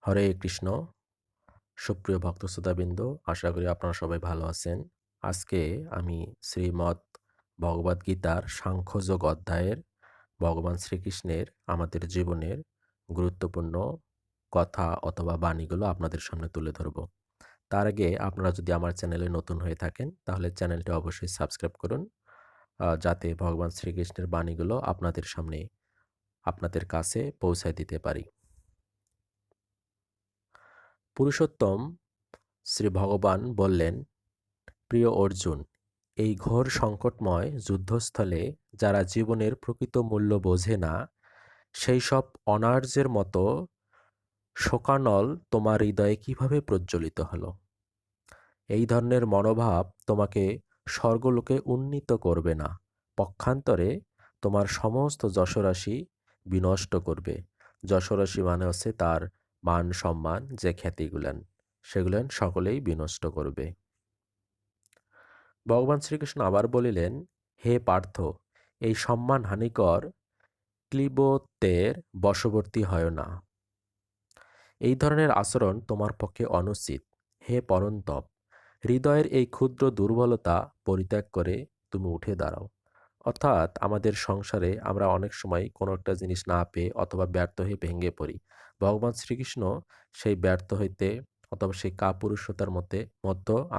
হরে কৃষ্ণ। সুপ্রিয় ভক্ত শ্রোতাবৃন্দ, আশা করি আপনারা সবাই ভালো আছেন। আজকে আমি শ্রীমদ্ ভগবদ্গীতার সাংখ্যযোগ অধ্যায়ের ভগবান শ্রীকৃষ্ণের আমাদের জীবনের গুরুত্বপূর্ণ কথা অথবা বাণীগুলো আপনাদের সামনে তুলে ধরব। তার আগে আপনারা যদি আমার চ্যানেলে নতুন হয়ে থাকেন তাহলে চ্যানেলটি অবশ্যই সাবস্ক্রাইব করুন, যাতে ভগবান শ্রীকৃষ্ণের বাণীগুলো আপনাদের সামনে আপনাদের কাছে পৌঁছায় দিতে পারি। পুরুষোত্তম শ্রী ভগবান বললেন, প্রিয় অর্জুন, এই ঘোর সংকটময় যুদ্ধস্থলে যারা জীবনের প্রকৃত মূল্য বোঝে না, সেই সব অনার্যের মতো শোকানল তোমার হৃদয়ে কিভাবে প্রজ্বলিত হলো? এই ধরনের মনোভাব তোমাকে স্বর্গলোকে উন্নীত করবে না, পক্ষান্তরে তোমার সমস্ত যশরাশি বিনষ্ট করবে। যশরাশি মানে হচ্ছে তার মান সম্মান, যে খ্যাতিগুলেন সেগুলেন সকলেই বিনষ্ট করবে। ভগবান শ্রীকৃষ্ণ আবার বলিলেন, হে পার্থ, এই সম্মান হানিকর ক্লীবতের বশবর্তী হয় না। এই ধরনের আচরণ তোমার পক্ষে অনুচিত। হে পরন্তপ, হৃদয়ের এই ক্ষুদ্র দুর্বলতা পরিত্যাগ করে তুমি উঠে দাঁড়াও। অর্থাৎ আমাদের সংসারে আমরা অনেক সময় কোনো একটা জিনিস না পেয়ে অথবা ব্যর্থ হয়ে ভেঙে পড়ি। ভগবান শ্রীকৃষ্ণ সেই ব্যর্থ হইতে অথবা সেই কাপুরুষতার মধ্যে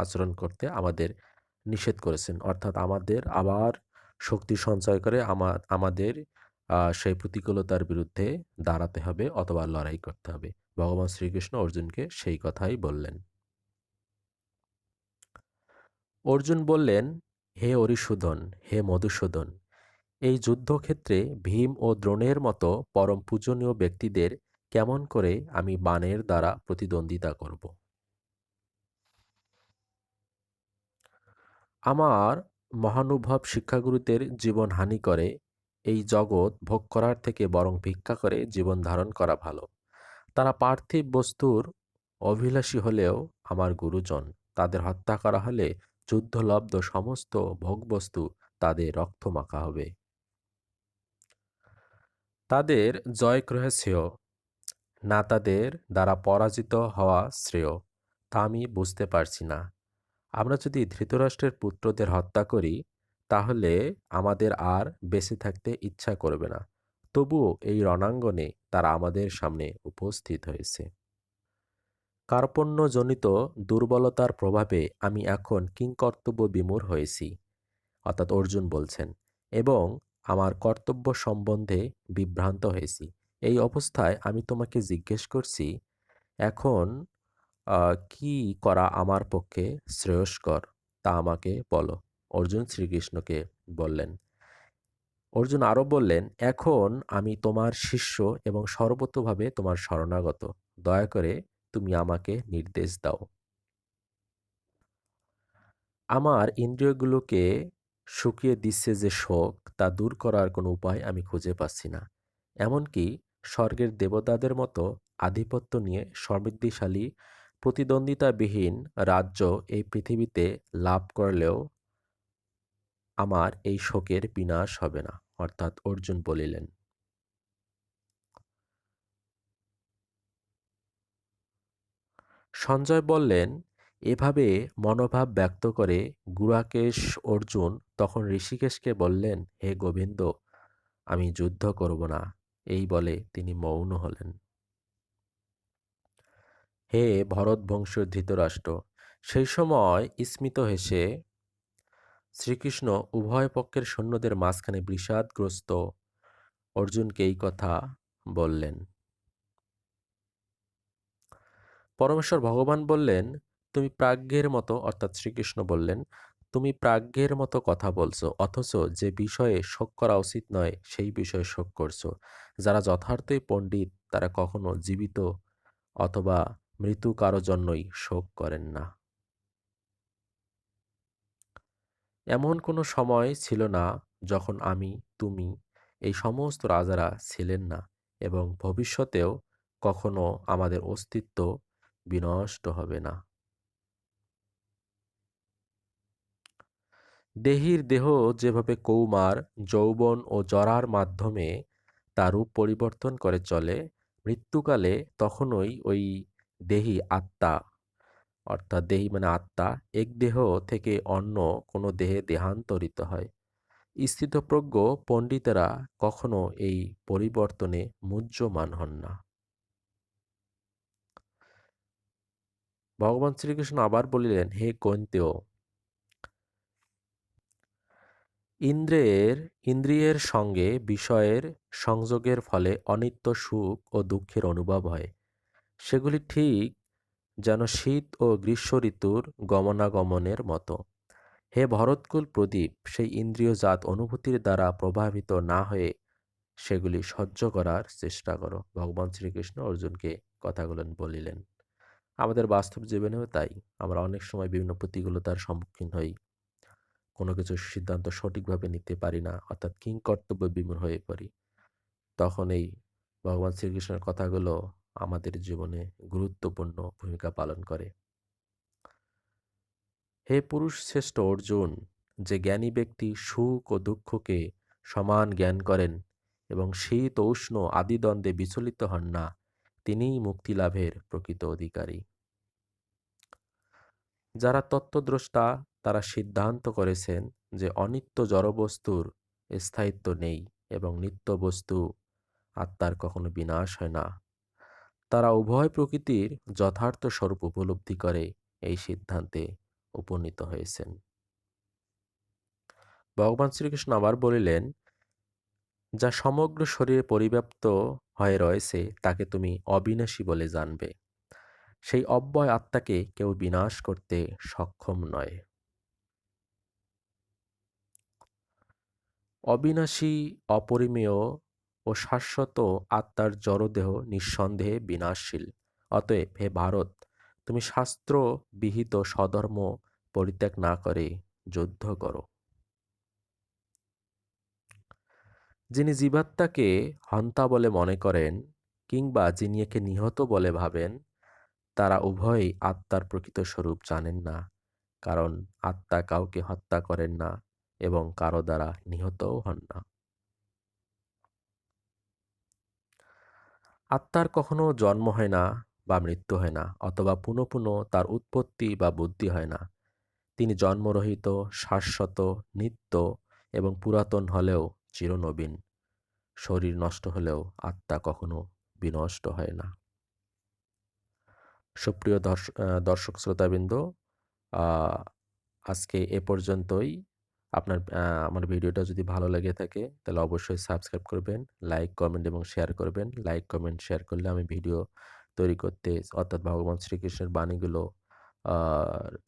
আচরণ করতে আমাদের নিষেধ করেছেন। অর্থাৎ আমাদের আবার শক্তি সঞ্চয় করে আমাদের সেই প্রতিকূলতার বিরুদ্ধে দাঁড়াতে হবে অথবা লড়াই করতে হবে। ভগবান শ্রীকৃষ্ণ অর্জুনকে সেই কথাই বললেন। অর্জুন বললেন, হে অরিসূদন, হে মধুসূদন, এই যুদ্ধক্ষেত্রে ভীম ও দ্রোণের মতো পরম পূজনীয় ব্যক্তিদের কেমন করে আমি বাণের দ্বারা প্রতিদ্বন্দ্বিতা করব? আমার মহানুভব শিক্ষাগুরুদের জীবন হানি করে এই জগৎ ভোগ করার থেকে বরং ভিক্ষা করে জীবন ধারণ করা ভালো। তারা পার্থিব বস্তুর অভিলাষী হলেও আমার গুরুজন। তাদের হত্যা করা হলে যুদ্ধলব্ধ সমস্ত ভোগবস্তু তাদের রক্তমাখা হবে। তাদের জয় ক্রহে শ্রেয়, না তাদের দ্বারা পরাজিত হওয়া শ্রেয়, তা আমি বুঝতে পারছি না। আমরা যদি ধৃতরাষ্ট্রের পুত্রদের হত্যা করি তাহলে আমাদের আর বেঁচে থাকতে ইচ্ছা করবে না। তবুও এই রণাঙ্গনে তারা আমাদের সামনে উপস্থিত হয়েছে। কার্পণ্যজনিত দুর্বলতার প্রভাবে আমি এখন কিংকর্তব্য বিমূঢ় হয়েছি, অর্থাৎ অর্জুন বলছেন, এবং আমার কর্তব্য সম্বন্ধে বিভ্রান্ত হয়েছি। এই অবস্থায় আমি তোমাকে জিজ্ঞেস করছি, এখন কি করা আমার পক্ষে শ্রেয়স্কর তা আমাকে বলো। অর্জুন শ্রীকৃষ্ণকে বললেন। অর্জুন আরো বললেন, এখন আমি তোমার শিষ্য এবং সর্বতোভাবে তোমার শরণাগত। দয়া করে তুমি আমাকে নির্দেশ দাও। আমার ইন্দ্রিয়গুলোকে শুকিয়ে দিচ্ছে যে শোক, তা দূর করার কোনো উপায় আমি খুঁজে পাচ্ছি না। এমনকি স্বর্গের দেবতাদের মতো আধিপত্য নিয়ে সমৃদ্ধিশালী প্রতিদ্বন্দ্বিতাবিহীন রাজ্য এই পৃথিবীতে লাভ করলেও আমার এই শোকের বিনাশ হবে না। অর্থাৎ অর্জুন বলিলেন। সঞ্জয় বললেন, এভাবে মনোভাব ব্যক্ত করে গুড়াকেশ অর্জুন তখন ঋষিকেশকে বললেন, হে গোবিন্দ, আমি যুদ্ধ করব না। এই বলে তিনি মৌন হলেন। হে ভরতবংশীয় ধৃতরাষ্ট্র, সেই সময় স্মিত হেসে শ্রীকৃষ্ণ উভয় পক্ষের সৈন্যদের মাঝখানে বিষাদগ্রস্ত অর্জুনকে এই কথা বললেন। পরমেশ্বর ভগবান বললেন, তুমি প্রাজ্ঞের মতো, অর্থাৎ শ্রীকৃষ্ণ বললেন, তুমি প্রাজ্ঞের মতো কথা বলছো, অথচ যে বিষয়ে শোক করা উচিত নয় সেই বিষয়ে শোক করছো। যারা যথার্থই পণ্ডিত তারা কখনো জীবিত অথবা মৃত্যু কারো জন্যই শোক করেন না। এমন কোনো সময় ছিল না যখন আমি, তুমি, এই সমস্ত রাজারা ছিলেন না, এবং ভবিষ্যতেও কখনো আমাদের অস্তিত্ব বিনষ্ট হবে না। দেহীর দেহ যেভাবে কৌমার, যৌবন ও জরার মাধ্যমে তার রূপ পরিবর্তন করে চলে, মৃত্যুকালে তখনই ওই দেহী আত্মা, অর্থাৎ দেহী মানে আত্মা, এক দেহ থেকে অন্য কোনো দেহে দেহান্তরিত হয়। স্থিতপ্রজ্ঞ পণ্ডিতেরা কখনো এই পরিবর্তনে মুহ্যমান হন না। ভগবান শ্রীকৃষ্ণ আবার বলিলেন, হে কৈন্তেয়, ইন্দ্রিয়ের সঙ্গে বিষয়ের সংযোগের ফলে অনিত্য সুখ ও দুঃখের অনুভব হয়। সেগুলি ঠিক যেন শীত ও গ্রীষ্ম ঋতুর গমনাগমনের মতো। হে ভরতকুল প্রদীপ, সেই ইন্দ্রিয়জাত অনুভূতির দ্বারা প্রভাবিত না হয়ে সেগুলি সহ্য করার চেষ্টা করো। ভগবান শ্রীকৃষ্ণ অর্জুনকে কথাগুলো বলিলেন। আমাদের বাস্তব জীবনেও তাই। আমরা অনেক সময় বিভিন্ন প্রতিকূলতার সম্মুখীন হই। কোনো কিছুর সিদ্ধান্ত সঠিকভাবে নিতে পারি না, অর্থাৎ কিংকর্তব্য বিমূঢ় হয়ে পড়ি। তখন এই ভগবান শ্রীকৃষ্ণের কথাগুলো আমাদের জীবনে গুরুত্বপূর্ণ ভূমিকা পালন করে। হে পুরুষ শ্রেষ্ঠ অর্জুন, যে জ্ঞানী ব্যক্তি সুখ ও দুঃখকে সমান জ্ঞান করেন এবং শীত ও উষ্ণ আদি দ্বন্দ্বে বিচলিত হন না, তিনিই মুক্তিলাভের প্রকৃত অধিকারী। যারা তত্ত্বদ্রষ্টা তারা সিদ্ধান্ত করেছেন যে অনিত্য জড়বস্তুর স্থায়িত্ব নেই এবং নিত্য বস্তু আত্মার কখনো বিনাশ হয় না। তারা উভয় প্রকৃতির যথার্থ স্বরূপ উপলব্ধি করে এই সিদ্ধান্তে উপনীত হয়েছেন। ভগবান শ্রীকৃষ্ণ আবার বলিলেন, যা সমগ্র শরীরে পরিব্যাপ্ত হয়ে রয়েছে তাকে তুমি অবিনাশী বলে জানবে। সেই অব্যয় আত্মাকে কেউ বিনাশ করতে সক্ষম নয়। অবিনাশী, অপরিমেয় ও শাশ্বত আত্মার জড়দেহ নিঃসন্দেহে বিনাশশীল। অতএব হে ভারত, তুমি শাস্ত্র বিহিত স্বধর্ম পরিত্যাগ না করে যুদ্ধ করো। যিনি জীবাত্মাকে হন্তা বলে মনে করেন কিংবা যিনি একে নিহত বলে ভাবেন, তারা উভয়ই আত্মার প্রকৃত স্বরূপ জানেন না, কারণ আত্মা কাউকে হত্যা করেন না এবং কারো দ্বারা নিহতও হন না। আত্মার কখনো জন্ম হয় না বা মৃত্যু হয় না, অথবা পুনঃ পুনঃ তার উৎপত্তি বা বুদ্ধি হয় না। তিনি জন্মরহিত, শাশ্বত, নিত্য এবং পুরাতন হলেও চিরনবীন। শরীর নষ্ট হলেও আত্মা কখনো বিনষ্ট হয় না। সুপ্রিয় দর্শক শ্রোতাবৃন্দ, আহ, আজকে এ পর্যন্তই। আমার ভিডিওটা যদি ভালো লেগে থাকে তাহলে অবশ্যই সাবস্ক্রাইব করবেন, লাইক, কমেন্ট এবং শেয়ার করবেন। লাইক, কমেন্ট, শেয়ার করলে আমি ভিডিও তৈরি করতে, অর্থাৎ ভগবান শ্রীকৃষ্ণের বাণীগুলো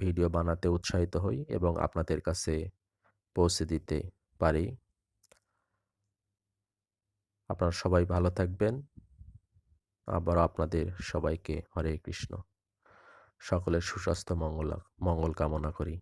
ভিডিও বানাতে উৎসাহিত হই এবং আপনাদের কাছে পৌঁছে দিতে পারি। আপনারা সবাই ভালো থাকবেন। আবারও আপনাদের সবাইকে হরে কৃষ্ণ। সকলের সুস্বাস্থ্য মঙ্গল কামনা করি।